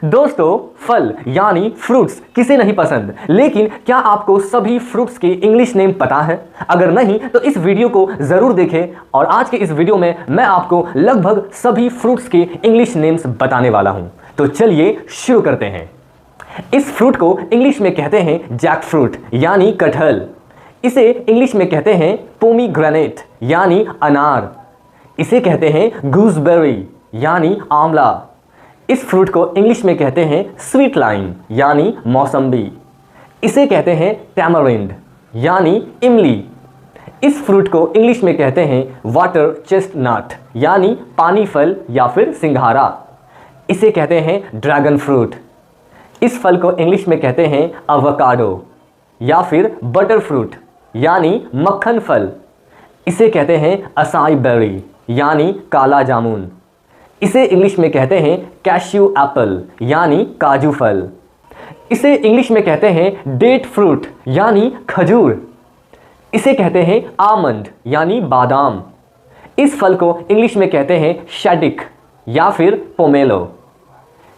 दोस्तों, फल यानी फ्रूट्स किसे नहीं पसंद, लेकिन क्या आपको सभी फ्रूट्स के इंग्लिश नेम पता है? अगर नहीं तो इस वीडियो को जरूर देखें और आज के इस वीडियो में मैं आपको लगभग सभी फ्रूट्स के इंग्लिश नेम्स बताने वाला हूं। तो चलिए शुरू करते हैं। इस फ्रूट को इंग्लिश में कहते हैं जैक फ्रूट यानी कटहल। इसे इंग्लिश में कहते हैं पोमीग्रेनेट यानी अनार। इसे कहते हैं गूसबेरी यानी आंवला। इस फ्रूट को इंग्लिश में कहते हैं स्वीट लाइम यानी मौसम्बी। इसे कहते हैं टैमरिंड यानी इमली। इस फ्रूट को इंग्लिश में कहते हैं वाटर चेस्टनट यानी पानी फल या फिर सिंघारा। इसे कहते हैं ड्रैगन फ्रूट। इस फल को इंग्लिश में कहते हैं एवोकाडो या फिर बटर फ्रूट यानी मक्खन फल। इसे कहते हैं असाई बेरी यानी काला जामुन। इसे इंग्लिश में कहते हैं कैश्यू एप्पल यानी काजू फल। इसे इंग्लिश में कहते हैं डेट फ्रूट यानी खजूर। इसे कहते हैं आमंड यानी बादाम। इस फल को इंग्लिश में कहते हैं शैडिक या फिर पोमेलो।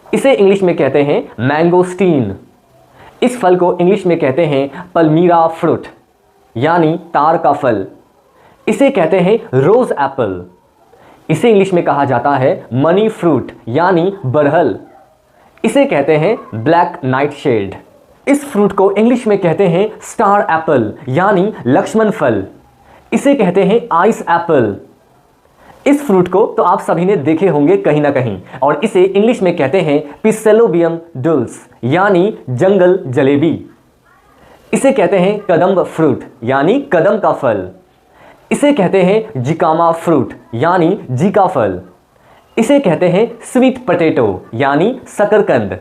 इसे इंग्लिश में कहते हैं मैंगोस्टीन। इस फल को इंग्लिश में कहते हैं पल्मीरा फ्रूट यानी तार का फल। इसे कहते हैं रोज एप्पल। इसे इंग्लिश में कहा जाता है मनी फ्रूट यानी बरहल। इसे कहते हैं ब्लैक नाइट शेड। इस फ्रूट को इंग्लिश में कहते हैं स्टार एप्पल यानी लक्ष्मण फल। इसे कहते हैं आइस एप्पल। इस फ्रूट को तो आप सभी ने देखे होंगे कहीं ना कहीं, और इसे इंग्लिश में कहते हैं पिसेलोबियम डुल्स यानी जंगल जलेबी। इसे कहते हैं कदम्ब फ्रूट यानी कदम का फल। इसे कहते हैं जिकामा फ्रूट यानी जीका फल। इसे कहते हैं स्वीट पोटैटो यानी शकरकंद।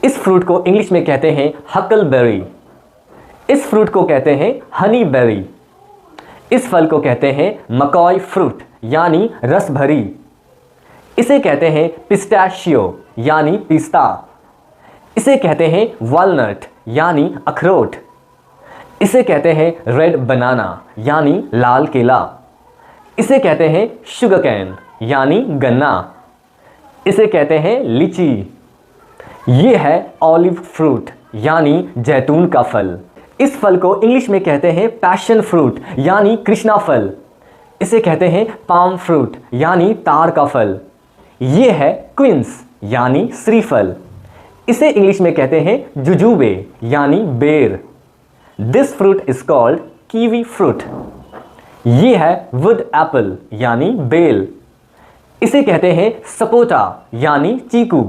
इस फ्रूट को इंग्लिश में कहते हैं हकलबेरी। इस फ्रूट को कहते हैं हनी बेरी। इस फल को कहते हैं मकॉय फ्रूट यानी रस भरी। इसे कहते हैं पिस्ताशियो यानी पिस्ता। इसे कहते हैं वॉलनट यानी अखरोट। इसे कहते हैं रेड बनाना यानी लाल केला। इसे कहते हैं शुगर कैन यानी गन्ना। इसे कहते हैं लीची। ये है ऑलिव फ्रूट यानी जैतून का फल। इस फल को इंग्लिश में कहते हैं पैशन फ्रूट यानी कृष्णा फल। इसे कहते हैं पाम फ्रूट यानी तार का फल। ये है क्विंस यानी श्रीफल। इसे इंग्लिश में कहते हैं जुजुबे यानी बेर। This fruit is called kiwi fruit. ये है वुड एप्पल यानी बेल। इसे कहते हैं सपोटा यानी चीकू।